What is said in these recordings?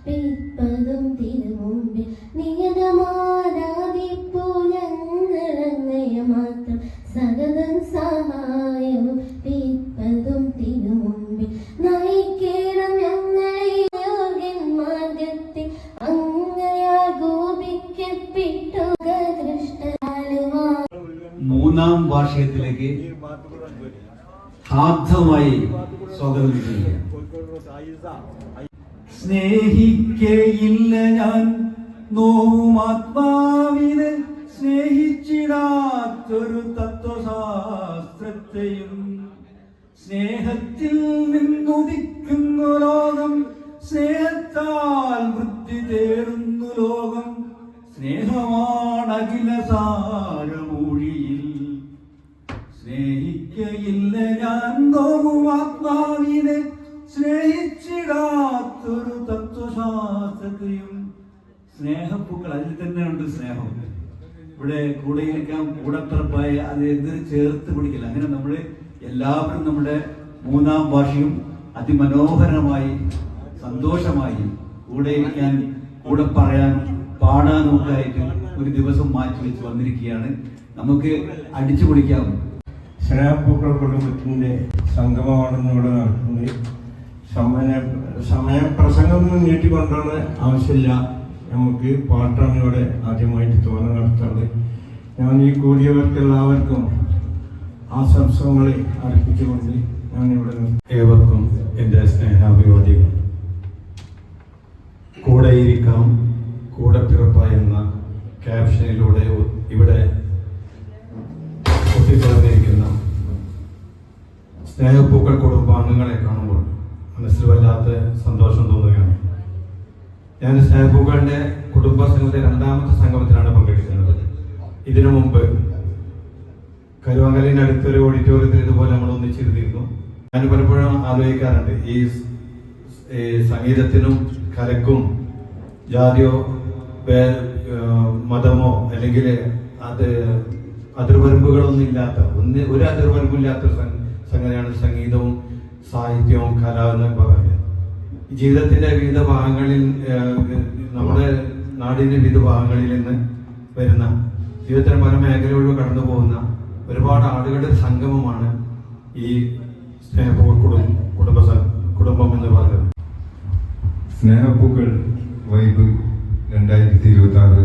പിപ്പതും തിരുമുമ്പിൽ നിയതമാരാധിപ്പൂ ഞങ്ങളങ്ങയ മാത്രം സകലം സഹായം പിപ്പതും തിരുമുമ്പിൽ നയിക്കണം ഞങ്ങളെ മാർഗത്തിൽ അങ്ങയാൽ ഗോപിക്കപ്പെട്ടുക കൃഷ്ണാലുവാ. മൂന്നാം വാർഷികത്തിലേക്ക് ഹാർദമായി സ്വാഗതം ചെയ്യുക. സ്നേഹിക്കയില്ല ഞാൻ നോവും ആത്മാവിനെ, സ്നേഹിച്ചിടാത്തൊരു തത്വശാസ്ത്രത്തെയും. സ്നേഹത്തിൽ നിന്നുദിക്കുന്നു ലോകം, സ്നേഹത്താൽ വൃത്തി തേടുന്നു ലോകം. സ്നേഹമാണഖില സാരമൂഴിയിൽ. സ്നേഹിക്കയില്ല ഞാൻ നോവും ആത്മാവിനെ, സ്നേഹിച്ചിടാത്തൊരു തത്വശാസ്ത്രത്തെയും. സ്നേഹപ്പൂക്കൾ, അതിൽ തന്നെ ഉണ്ട് സ്നേഹം. ഇവിടെ കൂടെയിരിക്കാം, കൂടപ്പിറപ്പായ അത് എന്തിനു ചേർത്ത് പിടിക്കില്ല. അങ്ങനെ നമ്മൾ എല്ലാവരും നമ്മുടെ മൂന്നാം വാർഷികം അതിമനോഹരമായി സന്തോഷമായി കൂടെയിരിക്കാൻ, കൂടെ പറയാൻ, പാടാനും ഒക്കെ ആയിട്ട് ഒരു ദിവസം മാറ്റി വെച്ച് വന്നിരിക്കുകയാണ്. നമുക്ക് അടിച്ചു പൊളിക്കാം. സ്നേഹപ്പൂക്കൾ കുടുംബത്തിൻ്റെ സംഗമമാണെന്ന് ഇവിടെ നടക്കുന്നത്. സമയം പ്രസംഗമൊന്നും നീട്ടിക്കൊണ്ടുള്ള ആവശ്യമില്ല. നമുക്ക് പാട്ടാണ് ഇവിടെ ആദ്യമായിട്ട് തോന്നൽ നടത്തുന്നത്. ഞാൻ ഈ കൂടിയവർക്കെല്ലാവർക്കും ആശംസകളെ അർപ്പിച്ചുകൊണ്ട് ഞാനിവിടെ ഏവർക്കും എൻ്റെ സ്നേഹാഭിവാദികൾ. കൂടെയിരിക്കാം കൂടപ്പിറപ്പ എന്ന ക്യാപ്ഷനിലൂടെ ഇവിടെ ഒത്തിച്ചേർന്നിരിക്കുന്ന സ്നേഹപ്പൂക്കൾ കുടുംബാംഗങ്ങളെ കാണുമ്പോൾ മനസ്സിൽ വല്ലാത്ത സന്തോഷം തോന്നുകയാണ്. ഞാൻ സ്നേഹപ്പൂക്കളുടെ കുടുംബ സംഘത്തിലെ രണ്ടാമത്തെ സംഗമത്തിലാണ് പങ്കെടുക്കുന്നത്. ഇതിനു മുമ്പ് കരുവാങ്കലിൻ്റെ അടുത്തൊരു ഓഡിറ്റോറിയത്തിൽ ഇതുപോലെ നമ്മൾ ഒന്നിച്ചിരുന്നിരുന്നു. ഞാൻ പലപ്പോഴും ആലോചിക്കാറുണ്ട്, ഈ സംഗീതത്തിനും കലക്കും ജാതിയോ മതമോ അല്ലെങ്കിൽ അതിർവരമ്പുകളൊന്നും ഇല്ലാത്ത ഒരു അതിർവരമ്പില്ലാത്തൊരു സംഗതിയാണ് സംഗീതവും സാഹിത്യവും കല എന്നൊക്കെ പറയുന്നത്. ജീവിതത്തിന്റെ വിവിധ ഭാഗങ്ങളിൽ, നമ്മുടെ നാടിന്റെ വിവിധ ഭാഗങ്ങളിൽ നിന്ന് വരുന്ന ജീവിതത്തിന് പല മേഖലകളിലും കടന്നു പോകുന്ന ഒരുപാട് ആളുകളുടെ സംഗമമാണ് ഈ സ്നേഹപ്പൂക്കൾ കുടുംബം എന്ന് പറയുന്നത്. സ്നേഹപ്പൂക്കൾ വൈബ് 2026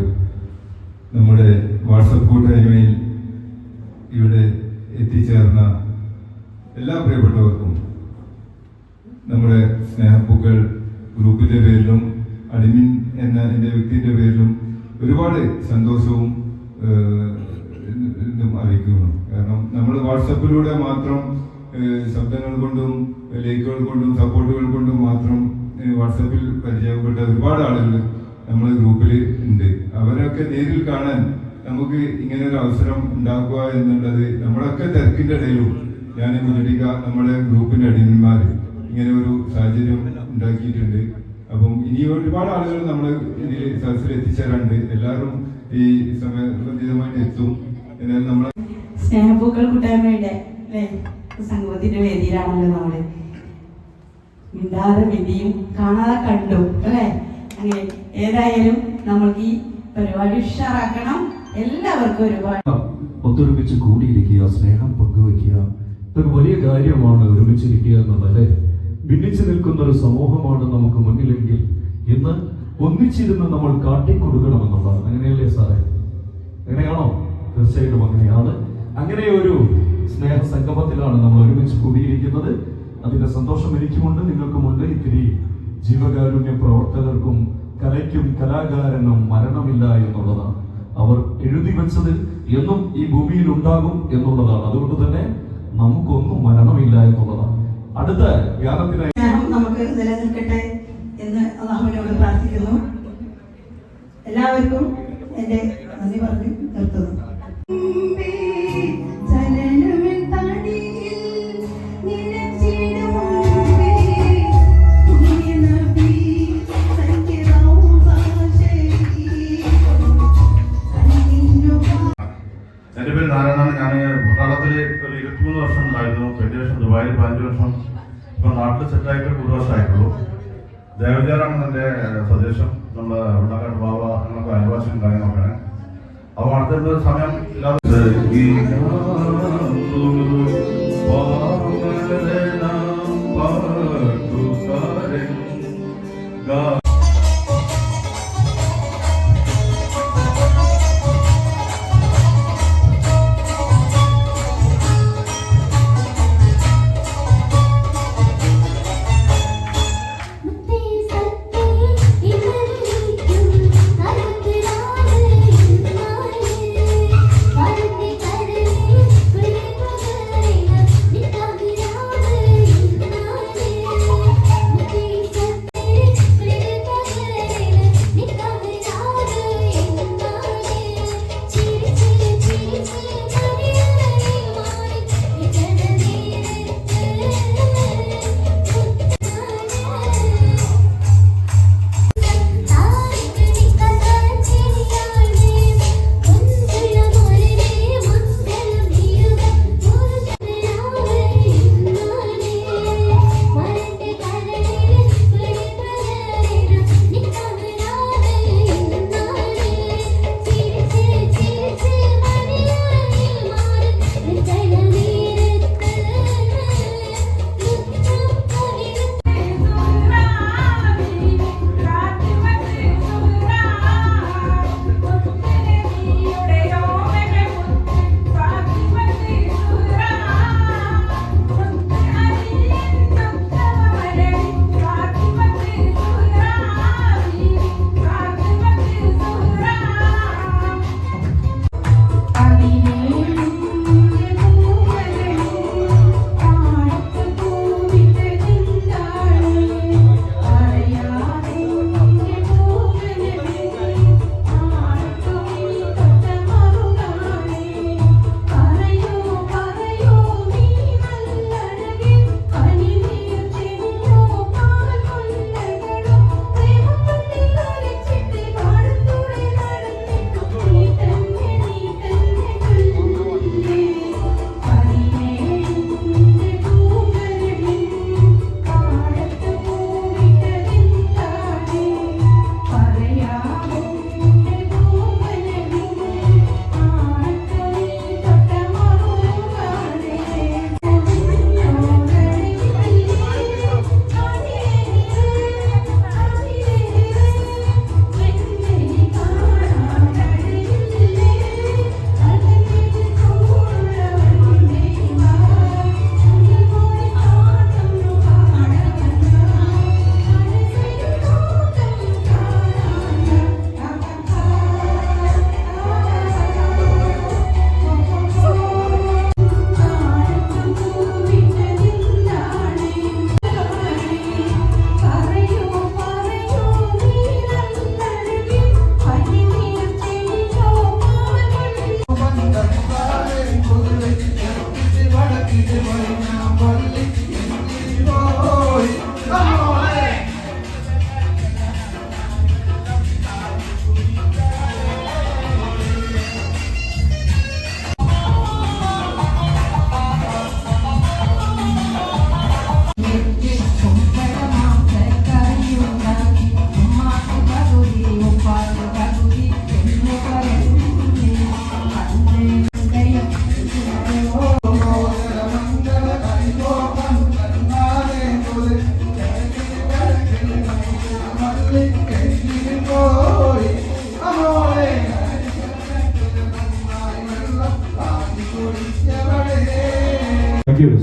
നമ്മുടെ വാട്സപ്പ് കൂട്ടായ്മയിൽ ഇവിടെ എത്തിച്ചേർന്ന എല്ലാ പ്രിയപ്പെട്ടവർക്കും നമ്മുടെ സ്നേഹപ്പൂക്കൾ ഗ്രൂപ്പിന്റെ പേരിലും അഡ്മിൻ എന്ന എൻ്റെ വ്യക്തിന്റെ പേരിലും ഒരുപാട് സന്തോഷവും അറിയിക്കുന്നു. കാരണം നമ്മൾ വാട്സപ്പിലൂടെ മാത്രം ശബ്ദങ്ങൾ കൊണ്ടും ലൈക്കുകൾ കൊണ്ടും സപ്പോർട്ടുകൾ കൊണ്ടും മാത്രം വാട്സപ്പിൽ പരിചയപ്പെട്ട ഒരുപാട് ആളുകൾ നമ്മുടെ ഗ്രൂപ്പിൽ ഉണ്ട്. അവരൊക്കെ നേരിൽ കാണാൻ നമുക്ക് ഇങ്ങനെ ഒരു അവസരം ഉണ്ടാക്കുക എന്നുള്ളത് നമ്മളൊക്കെ തിരക്കിന്റെ ഇടയിലും ഞാൻ മുന്നടിക്ക നമ്മുടെ ഗ്രൂപ്പിന്റെ അടിമന്മാർ ഇങ്ങനെ ഒരു സാഹചര്യം ഉണ്ടാക്കിയിട്ടുണ്ട്. അപ്പം ഇനി ഒരുപാട് ആളുകൾ നമ്മൾ ഇതിൽ സദസ്സിൽ എത്തിച്ചേരാണ്ട് എല്ലാവരും ഈ സമയബന്ധിതമായിട്ട് എത്തും. എന്നാൽ നമ്മൾ സ്നേഹപ്പൂക്കൾ കൂട്ടായ്മയുടെ സംഗമത്തിന്റെ വേദിയിലാണല്ലോ നമ്മള്. മിണ്ടാതെ മിണ്ടിയും കാണാതെ കണ്ടു അല്ലേ? അങ്ങനെ ഏതായാലും നമ്മൾക്ക് ഈ പരിപാടി ഉഷാറാക്കണം. എല്ലാവർക്കും ഒരുപാട് ഒത്തൊരുമിച്ച് കൂടിയിരിക്കുക, സ്നേഹം പങ്കുവയ്ക്കുക, ഇതൊക്കെ വലിയ കാര്യമാണ്. ഒരുമിച്ചിരിക്കുക എന്നതല്ലേ? ഭിന്നിച്ചു നിൽക്കുന്ന ഒരു സമൂഹമാണ് നമുക്ക് മുന്നിലെങ്കിൽ ഇന്ന് ഒന്നിച്ചിരുന്ന് നമ്മൾ കാട്ടിക്കൊടുക്കണമെന്നുള്ളത്. അങ്ങനെയല്ലേ സാറേ? അങ്ങനെയാണോ? തീർച്ചയായിട്ടും അങ്ങനെയാണ്. അങ്ങനെ ഒരു സ്നേഹ സംഗമത്തിലാണ് നമ്മൾ ഒരുമിച്ച് കൂടിയിരിക്കുന്നത്. അതിന്റെ സന്തോഷം എനിക്കുമുണ്ട്, നിങ്ങൾക്കുമുണ്ട്. ഇത്തിരി ജീവകാരുണ്യ പ്രവർത്തകർക്കും കലയ്ക്കും കലാകാരനും മരണമില്ല എന്നുള്ളതാണ്. അവർ എഴുതി വെച്ചത് എന്നും ഈ ഭൂമിയിൽ ഉണ്ടാകും എന്നുള്ളതാണ്. അതുകൊണ്ട് തന്നെ നമുക്കൊന്നും മരണമില്ല എന്നുള്ളതാണ്. അടുത്ത ഗാനത്തിനായി നമുക്ക് നിലനിൽക്കട്ടെ എന്ന് അല്ലാഹുവിനോട് പ്രാർത്ഥിക്കുന്നു. എല്ലാവർക്കും എന്റെ നന്ദി പറഞ്ഞു നിർത്തുന്നു. എൻ്റെ പേര് നാരായണനാണ്. ഞാൻ പട്ടാളത്തിൽ ഒരു 23 വർഷം ഉണ്ടായിരുന്നു. 20 വർഷം ദുബായിൽ, 15 വർഷം. ഇപ്പം നാട്ടിൽ സെറ്റായിട്ട് 1 വർഷമായിട്ടുള്ളൂ. ദേവജാറാണ് എൻ്റെ സജഷൻ. നമ്മുടെ ഉണ്ടാക്കാൻ ബാബ ഞങ്ങൾക്ക് അയൽവാസിയും കാര്യങ്ങളൊക്കെയാണ്. അപ്പോൾ അടുത്ത സമയം ഇല്ലാതെ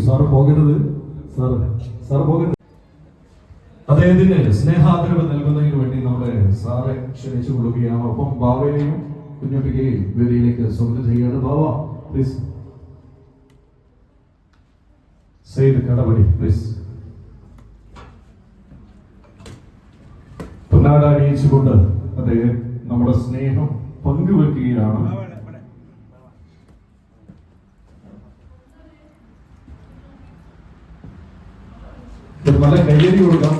സാറ് പോകരുത്, സാറ് പോകരുത്. അദ്ദേഹത്തിന് സ്നേഹാദരവ് നൽകുന്നതിന് വേണ്ടി നമ്മുടെ സാറെ ക്ഷണിച്ചു കൊടുക്കുകയാണ്. ഒപ്പം ബാബയെയും കുഞ്ഞുട്ടിയെയും വേദിയിലേക്ക് സ്വാഗതം ചെയ്യുകയാണ്. ബാബ പ്ലീസ്. സെയ്ദ് കടപടി പ്ലീസ്. പൊന്നാട അണിയിച്ചുകൊണ്ട് അദ്ദേഹം നമ്മുടെ സ്നേഹം പങ്കുവെക്കുകയാണ്. നല്ല കയ്യടി കൊടുക്കാം.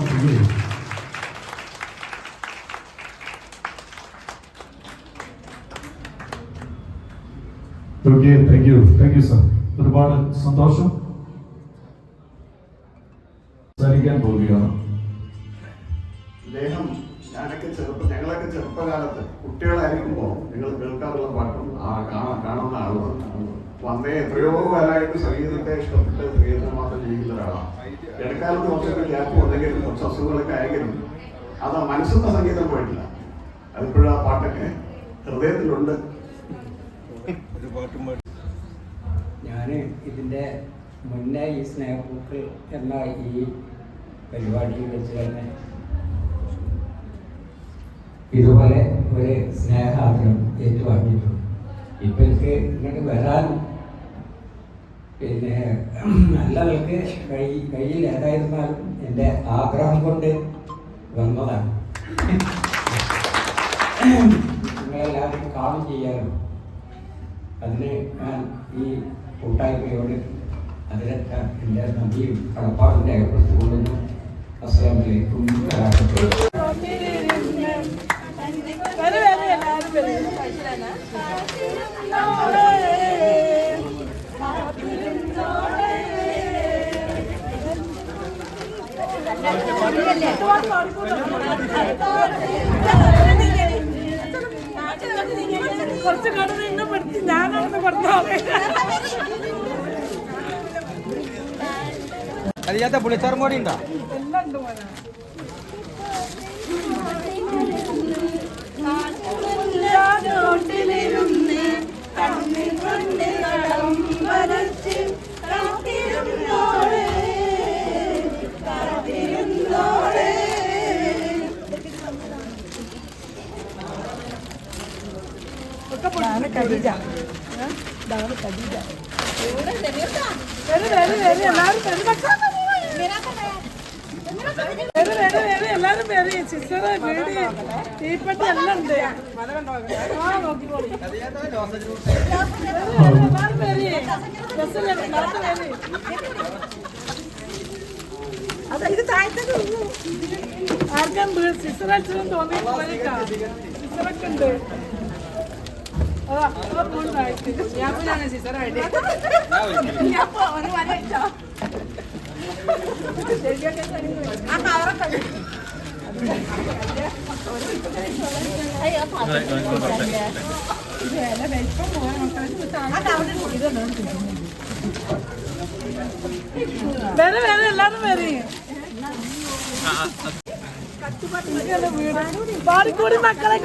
Thank you sir. ഒരുപാട് സന്തോഷം. സംസാരിക്കാൻ പോവുകയാണ്. അദ്ദേഹം ഞങ്ങളൊക്കെ ചെറുപ്പകാലത്ത് കുട്ടികളായിരിക്കുമ്പോൾ നിങ്ങൾ കേൾക്കാറുള്ള പാട്ടും കാണുന്ന ആളുകളാണ്. വന്നേ എത്രയോ കാലമായിട്ട് സംഗീതത്തെ ഇഷ്ടപ്പെട്ട് സംഗീതം മാത്രം ജീവിക്കുന്ന ഒരാളാണ്. ഇടക്കാലത്ത് കുറച്ചൊക്കെ ഗ്യാപ്പ് വന്നെങ്കിലും കുറച്ച് അസുഖങ്ങളൊക്കെ ആയെങ്കിലും അത് മനസ്സിന്റെ സംഗീതം പോയിട്ടില്ല. അതിപ്പോഴും ആ പാട്ടൊക്കെ ഹൃദയത്തിലുണ്ട്. ഞാൻ ഇതിൻ്റെ മുന്നേ ഈ സ്നേഹപൂക്കൾ എന്ന ഈ പരിപാടിയിൽ വെച്ച് തന്നെ ഇതുപോലെ ഒരു സ്നേഹാദരം ഏറ്റുവാങ്ങിയിട്ടുണ്ട്. ഇപ്പം എനിക്ക് ഇങ്ങോട്ട് വരാൻ പിന്നെ നല്ലവർക്ക് കയ്യിൽ ഏതായിരുന്നാലും എൻ്റെ ആഗ്രഹം കൊണ്ട് വന്നതാണ്. നിങ്ങളെല്ലാവരും കാണും ചെയ്യാനും അതിന് ഞാൻ ഈ കൂട്ടായ്മയോട് അതിനൊക്കെ എൻ്റെ നന്ദിയും കടപ്പാടും രേഖപ്പെടുത്തിക്കൊള്ളുന്നു. അസ്സലാമു അലൈക്കും. കുറച്ച് കട എന്നെ പഠിച്ച് ഞാനൊന്ന് കൊടുത്താ അതിനകത്ത് പുളിച്ചാറും കൂടി ഉണ്ടോ? എല്ലാം ഉണ്ട് മോനെ. എല്ലാരും പേര് സിസ്റ്റർ വീട് തീപ്പെട്ടി എല്ലാം ഉണ്ട്. ആർക്കും സിസ്റ്റർ അച്ഛനും തോന്നി സിസ്റ്ററൊക്കെ ഉണ്ട്. ഞാൻ സിസ്റ്ററായിട്ട് വേറെ വേറെ എല്ലാരും വേറെ പാടിക്കൂടി മക്കളെ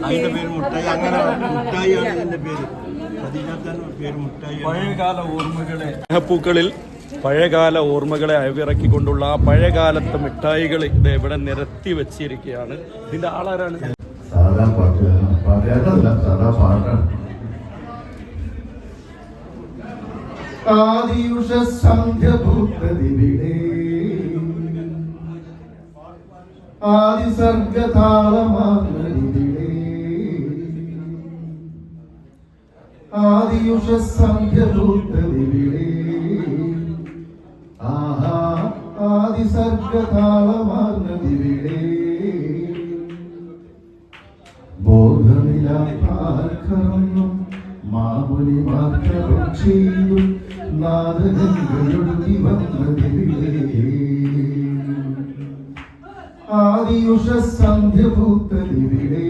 അതിന്റെ പേര് മുട്ടായി. അങ്ങനെ മുട്ടായിയാണ് ഇതിന്റെ പേര്. പേര് മുട്ടായി. പഴയകാല ഓർമ്മകളെ സ്നേഹപ്പൂക്കളിൽ പഴയകാല ഓർമ്മകളെ അയവിറക്കിക്കൊണ്ടുള്ള ആ പഴയകാലത്തെ മിഠായികൾ ഇത് ഇവിടെ നിരത്തി വെച്ചിരിക്കുകയാണ്. ഇതിന്റെ ആളാരാണ്? സാധാ പാട്ടല്ല, സാധാ പാട്ടാണ്. ആദിയുഷ സന്ധ്യഭൂതദിവിടെ ആദിസർഗതാളമാർന്നതിവിടെ ആദിയുഷ സന്ധ്യഭൂതദിവിടെ ആഹാ ആദിസർഗതാളമാർന്നതിവിടെ ബോധനില പാർക്കറൊന്നും മാമുനി മാത്രപക്ഷിയും നാദനങ്ങളൊടുങ്ങി വന്നതിവിടെ ആദിയുഷ സന്ധ്യഭൂതദിവിടെ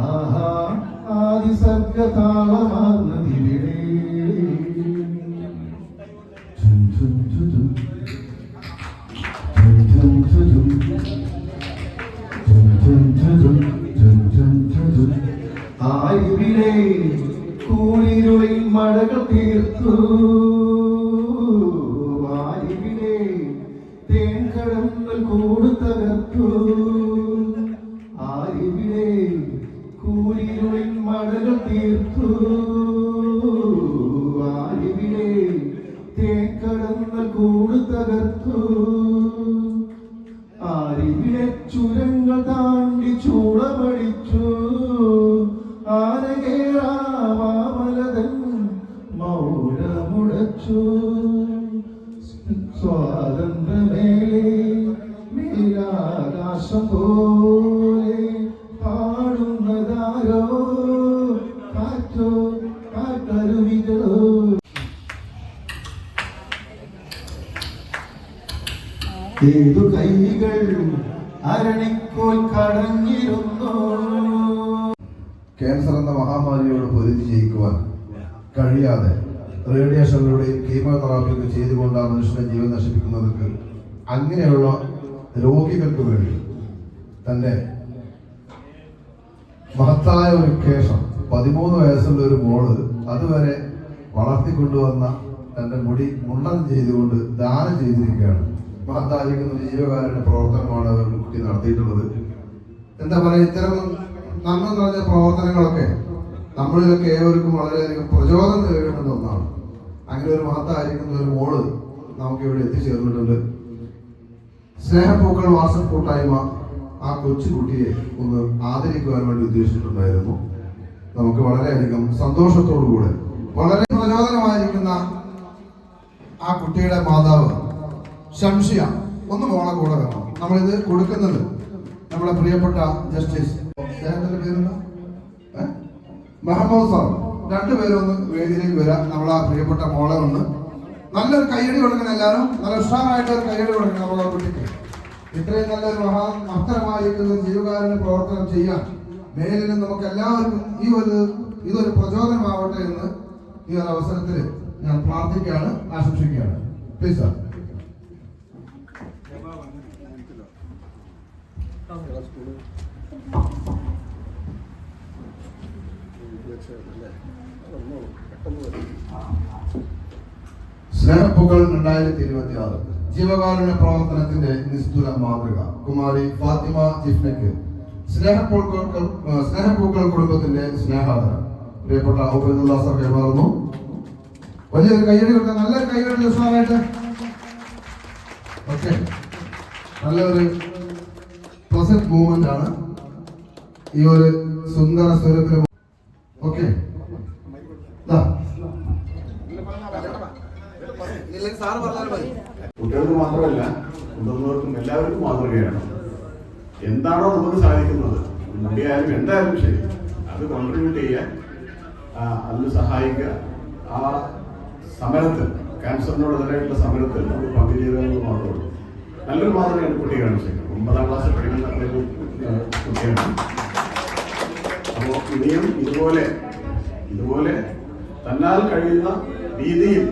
ആഹാ ആദിസർഗതാളമാർന്നതിവിടെ ആരിവിടെ കൂരിരുളിൽ മഴകൾ തീർത്തു ആരിവിടെ തേൻകടന്നൽ കൂട് തകർത്തു ആരിവിടെ കൂരിരുളിൽ മഴകൾ തീർത്തു ആരിവിടെ തേൻകടന്നൽ കൂട് തകർത്തു ആരിവിടെ ചുരങ്ങൾ താണ്ടി ചൂളമടിച്ചു ആനകേറാമലതൻ മൗനമുടച്ചു സ്വാതന്ത്ര്യമേലെ മേലാകാശം പോലെ പാടുന്നതാരോ കാറ്റോ കാട്ടരുവികളോ. ഏതു കൈകൾ അരണിക്കോൽ കടഞ്ഞിരുന്നു. ക്യാൻസർ എന്ന മഹാമാരിയോട് പൊരുതി ജയിക്കുവാൻ കഴിയാതെ റേഡിയേഷനിലൂടെയും കീമോതെറാപ്പിയൊക്കെ ചെയ്തുകൊണ്ടാണ് മനുഷ്യന്റെ ജീവൻ നശിപ്പിക്കുന്നതൊക്കെ അങ്ങനെയുള്ള രോഗികൾക്ക് വേണ്ടി തൻ്റെ മഹത്തായ ഒരു കേശം 13 വയസ്സുള്ള ഒരു മോള് അതുവരെ വളർത്തിക്കൊണ്ടുവന്ന തൻ്റെ മുടി മുണ്ടനം ചെയ്തുകൊണ്ട് ദാനം ചെയ്തിരിക്കുകയാണ്. മഹത്തായിരിക്കുന്ന ഒരു ജീവകാരുണ്യ പ്രവർത്തനമാണ് അവർ കുട്ടി നടത്തിയിട്ടുള്ളത്. എന്താ പറയുക, ഇത്തരം നന്മ നിറഞ്ഞ പ്രവർത്തനങ്ങളൊക്കെ നമ്മളിലൊക്കെ ഏവർക്കും വളരെയധികം പ്രചോദനം നേടുന്ന ഒന്നാണ്. അങ്ങനെ ഒരു മഹത്തായിരിക്കുന്ന ഒരു മോള് നമുക്ക് ഇവിടെ എത്തിച്ചേർന്നിട്ടുണ്ട്. സ്നേഹപ്പൂക്കൾ വാട്സപ്പ് കൂട്ടായ്മ ആ കൊച്ചുകുട്ടിയെ ഒന്ന് ആദരിക്കുവാൻ വേണ്ടി ഉദ്ദേശിച്ചിട്ടുണ്ടായിരുന്നു. നമുക്ക് വളരെയധികം സന്തോഷത്തോടുകൂടെ വളരെ പ്രചോദനമായിരിക്കുന്ന ആ കുട്ടിയുടെ മാതാവ് ഷംഷിയ ഒന്ന് മോളെ കൂടെ വരണം. നമ്മളിത് കൊടുക്കുന്നത് നമ്മുടെ പ്രിയപ്പെട്ട ജസ്റ്റിസ് അദ്ദേഹത്തിന്റെ പേരെന്താ, മുഹമ്മദ് സാർ. രണ്ടുപേരും ഒന്ന് വേദിയിലേക്ക് വരാം. നമ്മൾ ആ പ്രിയപ്പെട്ട മോളെ ഒന്ന് നല്ലൊരു കയ്യടി കൊടുക്കണം. എല്ലാവരും നല്ല ഉഷാറായിട്ട് ഒരു കയ്യടി കൊടുക്കണം നമ്മളെ കുട്ടിക്ക്. ഇത്രയും നല്ലൊരു മഹത്തരമായിരിക്കുന്ന ജീവകാരുണ്യ പ്രവർത്തനം ചെയ്യാൻ മേലിലും നമുക്ക് എല്ലാവർക്കും ഇതൊരു പ്രചോദനമാവട്ടെ എന്ന് ഈ ഒരു അവസരത്തിൽ ഞാൻ പ്രാർത്ഥിക്കുകയാണ്, ആശംസിക്കുകയാണ്. Please sir. സ്നേഹപ്പൂക്കൾ 2026 ജീവകാരുണ്യ പ്രവർത്തനത്തിന്റെ നിസ്തുല മാതൃക കുമാരി ഫാത്തിമ ജിഫ്നയ്ക്ക് സ്നേഹപ്പൂക്കൾ കുടുംബത്തിന്റെ സ്നേഹാദരം പ്രിയപ്പെട്ട ഉബൈദുള്ള സാർ കൈമാറുന്നു. വലിയൊരു കയ്യടി കൊടുക്കാൻ, നല്ലൊരു കയ്യടി ഉത്സാഹമായിട്ട്. ഓക്കെ, നല്ലൊരു പ്ലസന്റ് മൂവ്മെന്റ് ആണ് ഈ ഒരു സുന്ദര സ്വരൂപത്തിന്. ഓക്കെ, കുട്ടികൾക്ക് മാത്രമല്ല മുതിർന്നവർക്കും എല്ലാവർക്കും മാതൃകയാണ്. എന്താണോ നമുക്ക് സാധിക്കുന്നത്, മുടിയായാലും എന്തായാലും ശരി, അത് കോൺട്രിബ്യൂട്ട് ചെയ്യാൻ, അതിന് സഹായിക്കുക. ആ സമരത്തിൽ, ക്യാൻസറിനോടെതിരായിട്ടുള്ള സമരത്തിൽ നമുക്ക് പങ്കുചേരുക എന്ന് മാത്രമേ ഉള്ളൂ. നല്ലൊരു മാതൃകയാണ് കുട്ടി കാണിച്ചേക്കുന്നത്. 9ാം ക്ലാസ്സിൽ പഠിക്കുന്ന ഒരു കുട്ടിയാണ്. അപ്പോൾ ഇനിയും ഇതുപോലെ തന്നാൽ കഴിയുന്ന രീതിയിൽ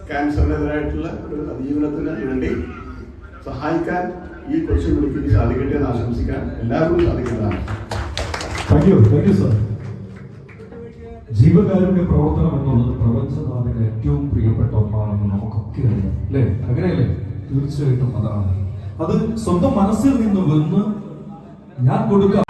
ക്യാൻസറിനെതിരായിട്ടുള്ള ഒരു അതിജീവനത്തിന് വേണ്ടി സഹായിക്കാൻ ഈ കൊച്ചു കുട്ടിക്ക് സാധിക്കട്ടെ എന്ന് ആശംസിക്കാൻ എല്ലാവർക്കും സാധിക്കുന്നതാണ്. Thank you sir. ജീവകാരുണ്യ പ്രവർത്തനം എന്നുള്ളത് പ്രപഞ്ചനാഥന് ഏറ്റവും പ്രിയപ്പെട്ട ഒന്നാണെന്ന് നമുക്കൊക്കെ അറിയാം, അല്ലേ? അങ്ങനെയല്ലേ? തീർച്ചയായിട്ടും അതാണ്. അത് സ്വന്തം മനസ്സിൽ നിന്ന് വന്ന് ഞാൻ കൊടുക്കാം.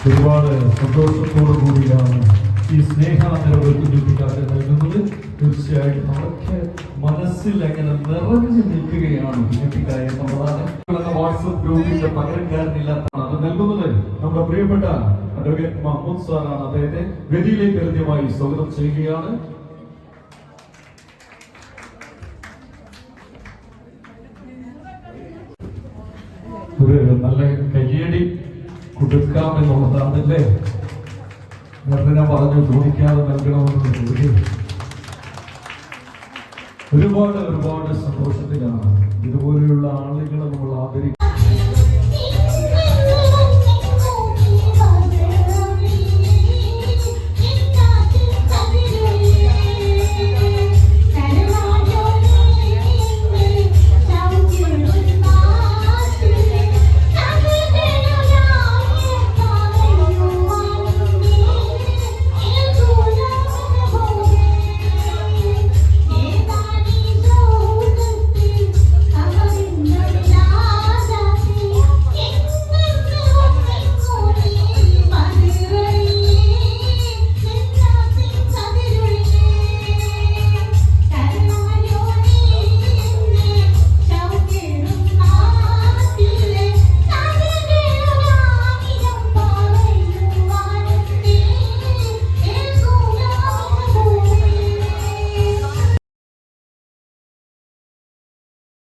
ഒരുപാട് സന്തോഷത്തോടു കൂടിയാണ് ഈ സ്നേഹാദരവ് കുഞ്ഞുട്ടിക്കാരെ നൽകുന്നത്. തീർച്ചയായിട്ടും നമ്മളൊക്കെ മനസ്സിൽ അങ്ങനെ നിറഞ്ഞു നിൽക്കുകയാണ് കുഞ്ഞുട്ടിക്കാരെ എന്നുള്ളതാണ്. വാട്സപ്പ് ഗ്രൂപ്പിന്റെ പകരക്കാരനില്ലാത്തതാണ് അത് നൽകുന്നത്. നമ്മുടെ പ്രിയപ്പെട്ട അഡ്വക്കേറ്റ് മഹമ്മൂദ് സാറാണ്. അദ്ദേഹത്തെ വേദിയിലേക്ക് ഹൃദ്യമായി സ്വാഗതം ചെയ്യുകയാണ്. ഒരു നല്ല കയ്യടി കൊടുക്കാമെന്നുള്ളതാണ് അല്ലേ? വെറുതെ പറഞ്ഞു ചോദിക്കാതെ നൽകണമെന്ന്. ഒരുപാട് സന്തോഷത്തിലാണ് ഇതുപോലെയുള്ള ആളുകളെ നമ്മൾ ആദരിക്കുന്നത്.